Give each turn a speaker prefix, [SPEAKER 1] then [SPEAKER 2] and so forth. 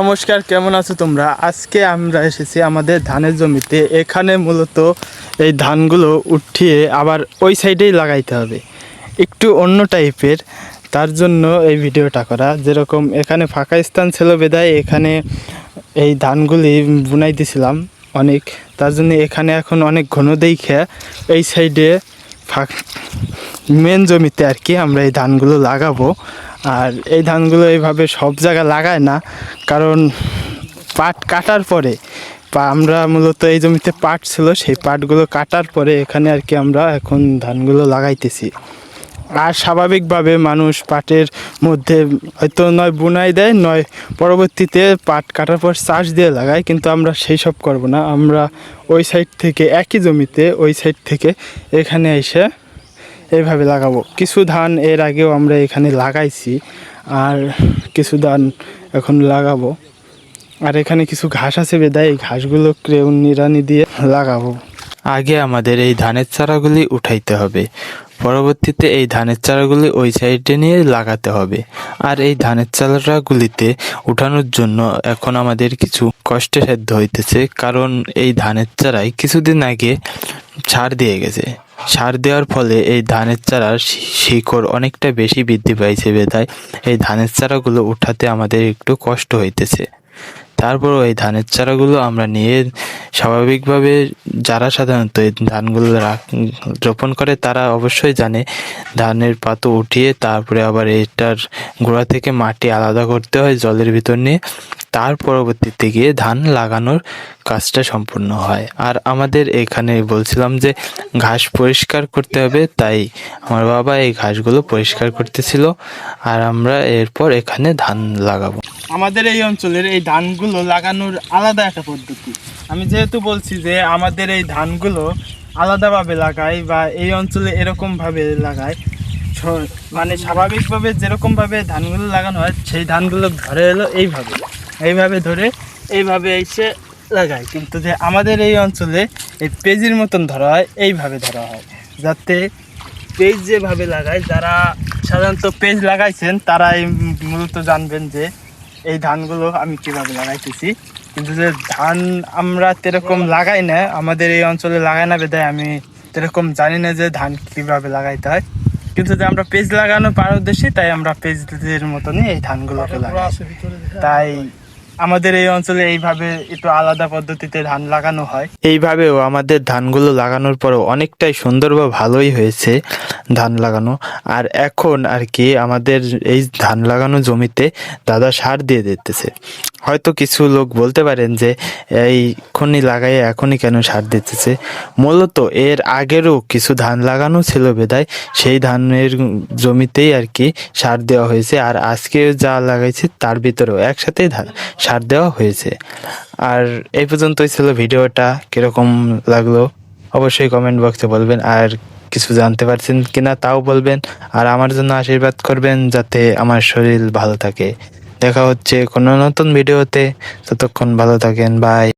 [SPEAKER 1] নমস্কার, কেমন আছো তোমরা? আজকে আমরা এসেছি আমাদের ধানের জমিতে। এখানে মূলত এই ধানগুলো উঠিয়ে আবার ওই সাইডেই লাগাইতে হবে, একটু অন্য টাইপের। তার জন্য এই ভিডিওটা করা। যেরকম এখানে ফাঁকা স্থান ছিল বেদায় এখানে এই ধানগুলি বুনাই দিছিলাম অনেক, তার জন্য এখানে এখন অনেক ঘন দেখে এই সাইডে মেন জমিতে আর কি আমরা এই ধানগুলো লাগাবো। আর এই ধানগুলো এইভাবে সব জায়গায় লাগায় না, কারণ পাট কাটার পরে আমরা মূলত এই জমিতে পাট ছিল, সেই পাটগুলো কাটার পরে এখানে আর কি আমরা এখন ধানগুলো লাগাইতেছি। আর স্বাভাবিকভাবে মানুষ পাটের মধ্যে হয়তো নয় বুনাই দেয়, নয় পরবর্তীতে পাট কাটার পর চাষ দিয়ে লাগায়, কিন্তু আমরা সেই সব করবো না। আমরা ওই সাইড থেকে একই জমিতে ওই সাইড থেকে এখানে এসে এইভাবে লাগাবো। কিছু ধান এর আগেও আমরা এখানে লাগাইছি, আর কিছু ধান এখন লাগাবো। আর এখানে কিছু ঘাস আছে বেদায়, এই ঘাসগুলো নিড়ানি দিয়ে লাগাবো। আগে আমাদের এই ধানের চারাগুলি উঠাইতে হবে, পরবর্তীতে এই ধানের চারাগুলি ওই সাইডে নিয়ে লাগাতে হবে। আর এই ধানের চারাগুলিতে উঠানোর জন্য এখন আমাদের কিছু কষ্টে সাধ্য হইতেছে, কারণ এই ধানের চারায় কিছুদিন আগে সার দিয়ে গেছে। সার দেওয়ার ফলে এই ধানের চারার শিকড় অনেকটা বেশি বৃদ্ধি পাইছে বেদায় এই ধানের চারাগুলো উঠাতে আমাদের একটু কষ্ট হইতেছে। তারপরও এই ধানের চারাগুলো আমরা নিয়ে স্বাভাবিকভাবে, যারা সাধারণত এই ধানগুলো রোপণ করে তারা অবশ্যই জানে ধানের পাতা উঠিয়ে তারপরে আবার এটার গোড়া থেকে মাটি আলাদা করতে হয় জলের ভিতর নিয়ে, তার পরবর্তীতে গিয়ে ধান লাগানোর কাজটা সম্পূর্ণ হয়। আর আমাদের এখানে বলছিলাম যে ঘাস পরিষ্কার করতে হবে, তাই আমার বাবা এই ঘাসগুলো পরিষ্কার করতেছিল, আর আমরা এরপর এখানে ধান লাগাবো। আমাদের এই অঞ্চলের এই ধানগুলো লাগানোর আলাদা একটা পদ্ধতি। আমি যেহেতু বলছি যে আমাদের এই ধানগুলো আলাদাভাবে লাগাই বা এই অঞ্চলে এরকমভাবে লাগায়, মানে স্বাভাবিকভাবে যেরকমভাবে ধানগুলো লাগানো হয় সেই ধানগুলো ধরে এলো এইভাবে ধরে এইভাবে এসে লাগায়। কিন্তু যে আমাদের এই অঞ্চলে এই পেজির মতন ধরা হয়, এইভাবে ধরা হয়, যাতে পেজ যেভাবে লাগায়, যারা সাধারণত পেজ লাগাইছেন তারাই মূলত জানবেন যে এই ধানগুলো আমি কীভাবে লাগাইতেছি। কিন্তু যে ধান আমরা সেরকম লাগাই না, আমাদের এই অঞ্চলে লাগাই না বেদায় আমি সেরকম জানি না যে ধান কীভাবে লাগাইতে হয়। কিন্তু যে আমরা পেজ লাগানো পারদর্শী, তাই আমরা পেজের মতনই এই ধানগুলোকে লাগাই। তাই আমাদের এই অঞ্চলে এইভাবে একটু আলাদা পদ্ধতিতে ধান লাগানো হয়। এইভাবেও আমাদের ধানগুলো লাগানোর পরও অনেকটাই সুন্দর বা ভালোই হয়েছে ধান লাগানো। আর এখন আর কি আমাদের এই ধান লাগানো জমিতে দাদা সার দিয়ে দিতেছে। হয়তো কিছু লোক বলতে পারেন যে এইখনই লাগাই এখনই কেন সার দিতেছে। মূলত এর আগেরও কিছু ধান লাগানো ছিল বেদায় সেই ধানের জমিতেই আর কি সার দেওয়া হয়েছে, আর আজকে যা লাগাইছে তার ভিতরেও একসাথেই সার দেওয়া হয়েছে। আর এই পর্যন্তই ছিল ভিডিওটা। কিরকম লাগলো অবশ্যই কমেন্ট বক্সে বলবেন, আর কিছু জানতে পারছেন কিনা তাও বলবেন, আর আমার জন্য আশীর্বাদ করবেন যাতে আমার শরীর ভালো থাকে। দেখা হচ্ছে কোনো নতুন ভিডিওতে, ততক্ষণ ভালো থাকেন, বাই।